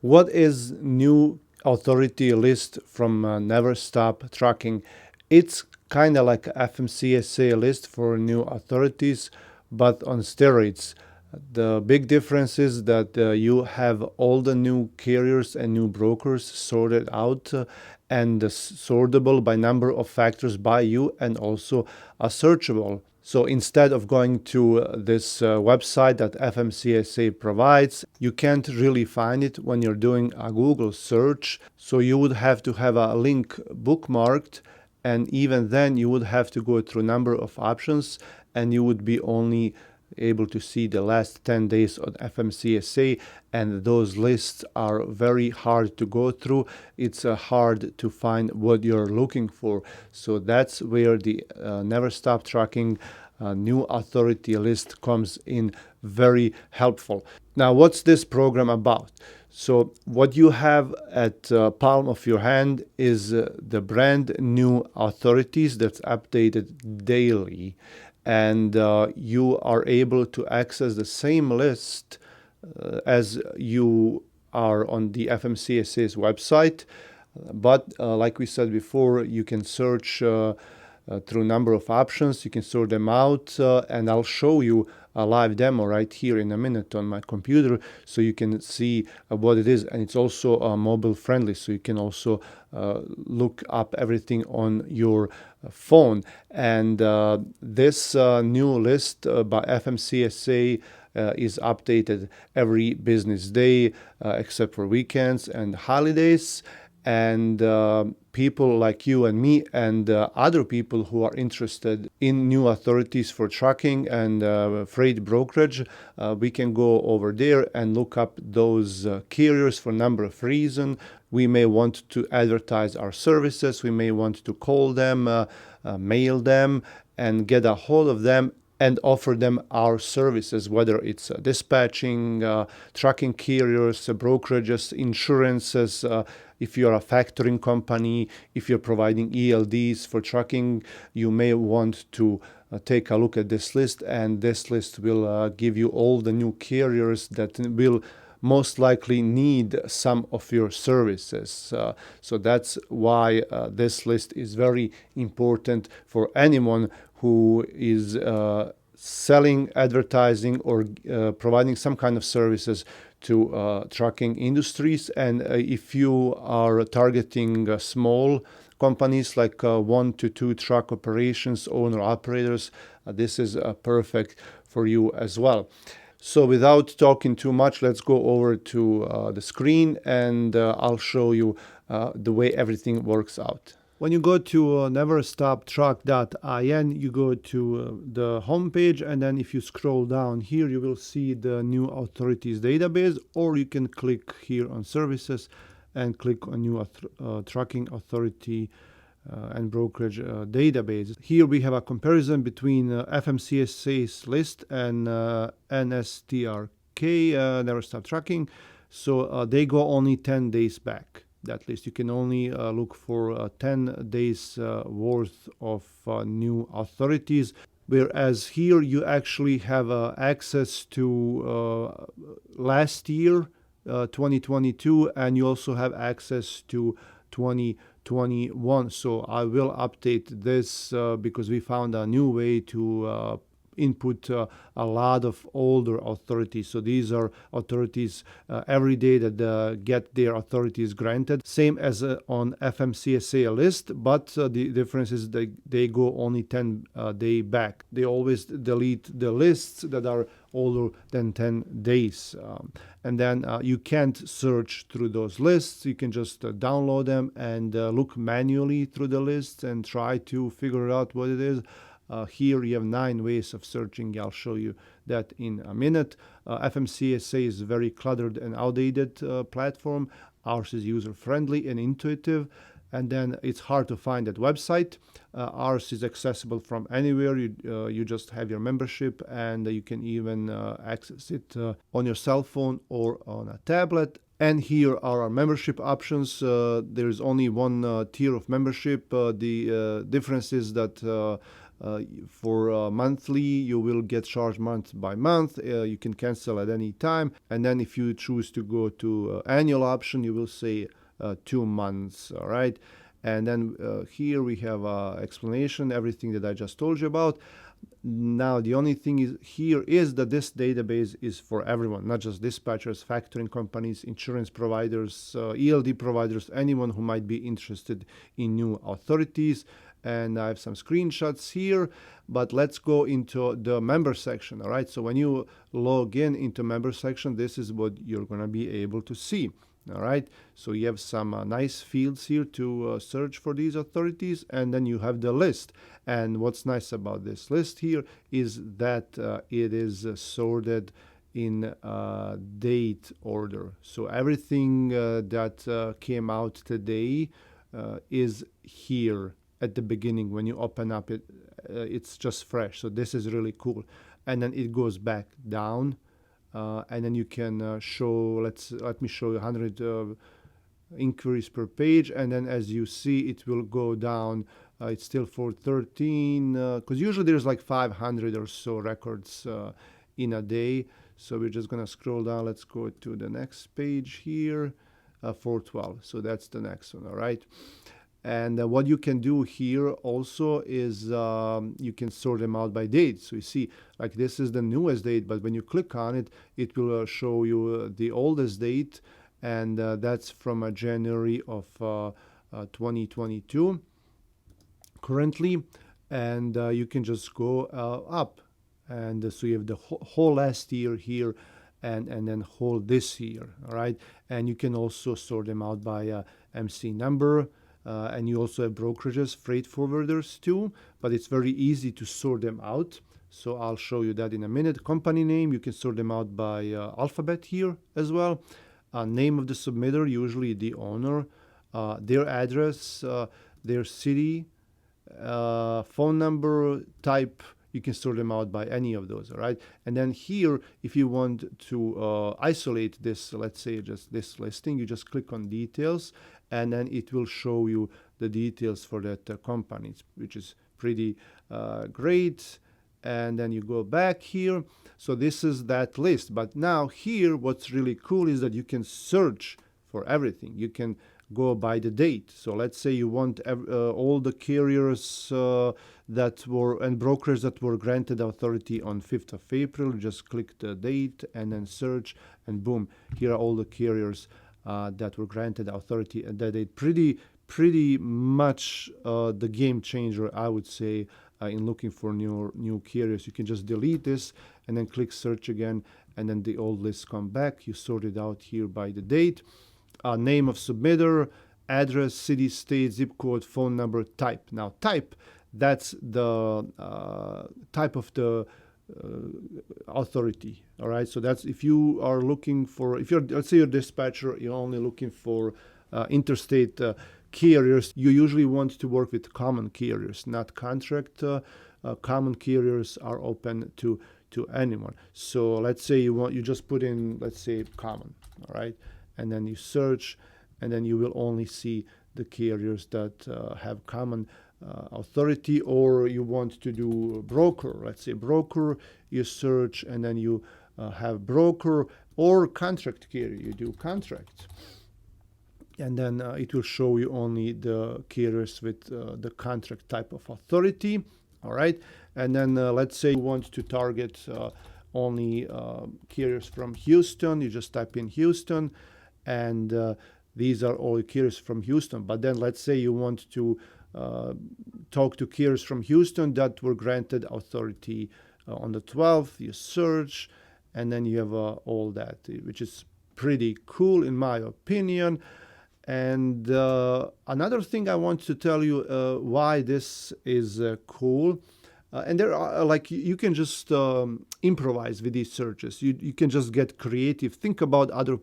What is new authority list from Never Stop Trucking? It's kind of like a FMCSA list for new authorities, but on steroids. The big difference is that you have all the new carriers and new brokers sorted out and sortable by number of factors by you, and also searchable. So instead of going to this website that FMCSA provides, you can't really find it when you're doing a Google search. So you would have to have a link bookmarked, and even then you would have to go through a number of options, and you would be only able to see the last 10 days on FMCSA, and those lists are very hard to go through. It's hard to find what you're looking for. So that's where the Never Stop Trucking new authority list comes in very helpful. Now, what's this program about? So what you have at palm of your hand is the brand new authorities that's updated daily, and you are able to access the same list as you are on the FMCSA's website. But like we said before, you can search through a number of options. You can sort them out, and I'll show you a live demo right here in a minute on my computer, so you can see what it is. And it's also mobile friendly, so you can also look up everything on your phone. And this new list by FMCSA is updated every business day except for weekends and holidays. And people like you and me and other people who are interested in new authorities for trucking and freight brokerage, we can go over there and look up those carriers for a number of reasons. We may want to advertise our services, we may want to call them, mail them, and get a hold of them and offer them our services, whether it's dispatching, trucking carriers, brokerages, insurances. If you're a factoring company, if you're providing ELDs for trucking, you may want to take a look at this list, and this list will give you all the new carriers that will most likely need some of your services. So that's why this list is very important for anyone who is selling, advertising, or providing some kind of services to trucking industries. And if you are targeting small companies like 1 to 2 truck operations, owner operators, this is perfect for you as well. So without talking too much, let's go over to the screen, and I'll show you the way everything works out. When you go to neverstoptruck.in, you go to the homepage, and then if you scroll down here, you will see the new authorities database, or you can click here on services and click on new trucking authority and brokerage database. Here we have a comparison between FMCSA's list and NSTRK, Never Stop Trucking. So they go only 10 days back. That list, you can only look for 10 days worth of new authorities, whereas here you actually have access to last year, 2022, and you also have access to 2021. So I will update this because we found a new way to input a lot of older authorities. So these are authorities every day that get their authorities granted, same as on FMCSA list, but the difference is they go only 10 day back. They always delete the lists that are older than 10 days. And then you can't search through those lists. You can just download them and look manually through the lists and try to figure out what it is. Here you have 9 ways of searching. I'll show you that in a minute. FMCSA is a very cluttered and outdated platform. Ours is user-friendly and intuitive, and then it's hard to find that website. Ours is accessible from anywhere. You just have your membership, and you can even access it on your cell phone or on a tablet. And here are our membership options. There is only one tier of membership. The difference is that For monthly, you will get charged month by month. You can cancel at any time. And then if you choose to go to annual option, you will say 2 months. All right. And then here we have explanation, everything that I just told you about. Now, the only thing is here is that this database is for everyone, not just dispatchers, factoring companies, insurance providers, ELD providers, anyone who might be interested in new authorities. And I have some screenshots here, but let's go into the member section. All right. So when you log in into member section, this is what you're going to be able to see. All right. So you have some nice fields here to search for these authorities, and then you have the list. And what's nice about this list here is that it is sorted in date order. So everything that came out today is here at the beginning. When you open up it, it's just fresh. So this is really cool. And then it goes back down. And then you can show, let me show you 100 inquiries per page. And then as you see, it will go down. It's still for 13, because usually there's like 500 or so records in a day. So we're just going to scroll down. Let's go to the next page here, 412. So that's the next one, all right? And what you can do here also is you can sort them out by date. So you see, like this is the newest date, but when you click on it, it will show you the oldest date, and that's from January of 2022 currently. And you can just go up. And so you have the whole last year here, and then whole this year, all right? And you can also sort them out by MC number. And you also have brokerages, freight forwarders too, but it's very easy to sort them out. So I'll show you that in a minute. Company name, you can sort them out by alphabet here as well. Name of the submitter, usually the owner, their address, their city, phone number, type. You can sort them out by any of those, all right? And then here, if you want to isolate this, let's say just this listing, you just click on details, and then it will show you the details for that company, which is pretty great. And then you go back here. So this is that list. But now here, what's really cool is that you can search for everything. You can go by the date. So let's say you want all the carriers that were and brokers that were granted authority on 5th of April. Just click the date and then search, and boom, here are all the carriers that were granted authority at that date. Pretty much the game changer, I would say, in looking for new carriers. You can just delete this and then click search again, and then the old lists come back. You sort it out here by the date. Name of submitter, address, city, state, zip code, phone number, type. Now, type, that's the type of the authority, all right? So that's if you are looking for, if you're, let's say you're a dispatcher, you're only looking for interstate carriers, you usually want to work with common carriers, not contract. Common carriers are open to anyone. So let's say you just put in, let's say, common, all right? And then you search, and then you will only see the carriers that have common authority. Or you want to do broker, let's say broker, you search, and then you have broker, or contract carrier, you do contract. And then it will show you only the carriers with the contract type of authority, all right? And then let's say you want to target only carriers from Houston, you just type in Houston, and these are all carriers from Houston. But then let's say you want to talk to carriers from Houston that were granted authority on the 12th. You search, and then you have all that, which is pretty cool in my opinion. And another thing I want to tell you why this is cool. And there are, like, you can just improvise with these searches. You can just get creative. Think about other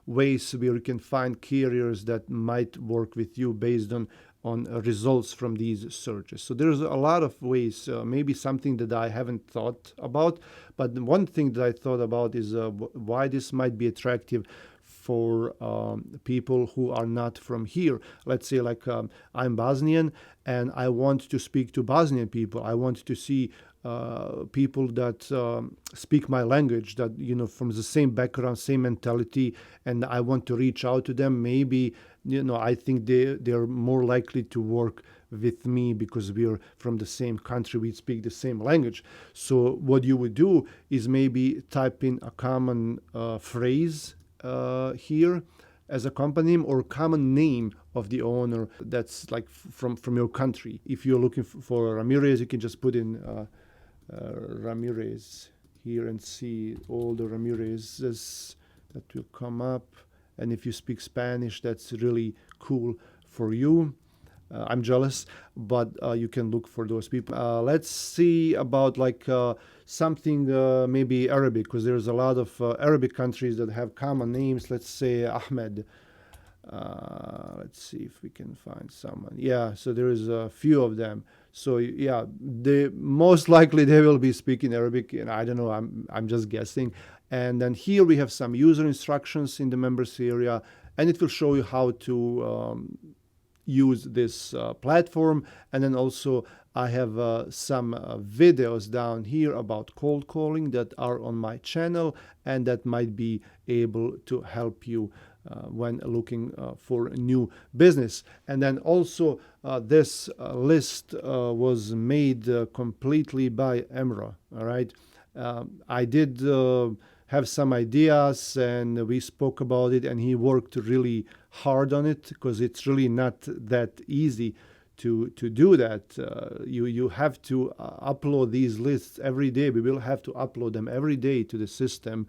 ways where you can find carriers that might work with you based on results from these searches. So there's a lot of ways, maybe something that I haven't thought about. But one thing that I thought about is why this might be attractive for people who are not from here. Let's say like I'm Bosnian and I want to speak to Bosnian people. I want to see people that speak my language, that from the same background, same mentality, and I want to reach out to them. Maybe I think they're more likely to work with me because we're from the same country, we speak the same language. So what you would do is maybe type in a common phrase here as a company name, or common name of the owner that's like from your country. If you're looking for Ramirez, you can just put in Ramirez here and see all the Ramirez's that will come up. And if you speak Spanish, that's really cool for you. I'm jealous, but you can look for those people. Let's see about like something maybe Arabic, because there's a lot of Arabic countries that have common names. Let's say Ahmed. Let's see if we can find someone. Yeah, so there is a few of them. So yeah, they most likely they will be speaking Arabic, and I don't know. I'm just guessing. And then here we have some user instructions in the members area, and it will show you how to use this platform. And then also I have some videos down here about cold calling that are on my channel, and that might be able to help you when looking for a new business. And then also this list was made completely by Emrah. All right, I did have some ideas and we spoke about it, and he worked really hard on it, because it's really not that easy to do that. You have to upload these lists every day. We will have to upload them every day to the system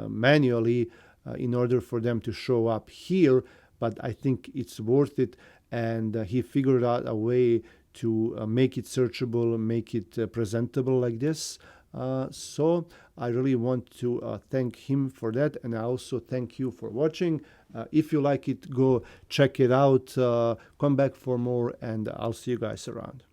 manually in order for them to show up here. But I think it's worth it, and he figured out a way to make it searchable, make it presentable like this. So I really want to thank him for that, and I also thank you for watching. If you like it, go check it out, come back for more, and I'll see you guys around.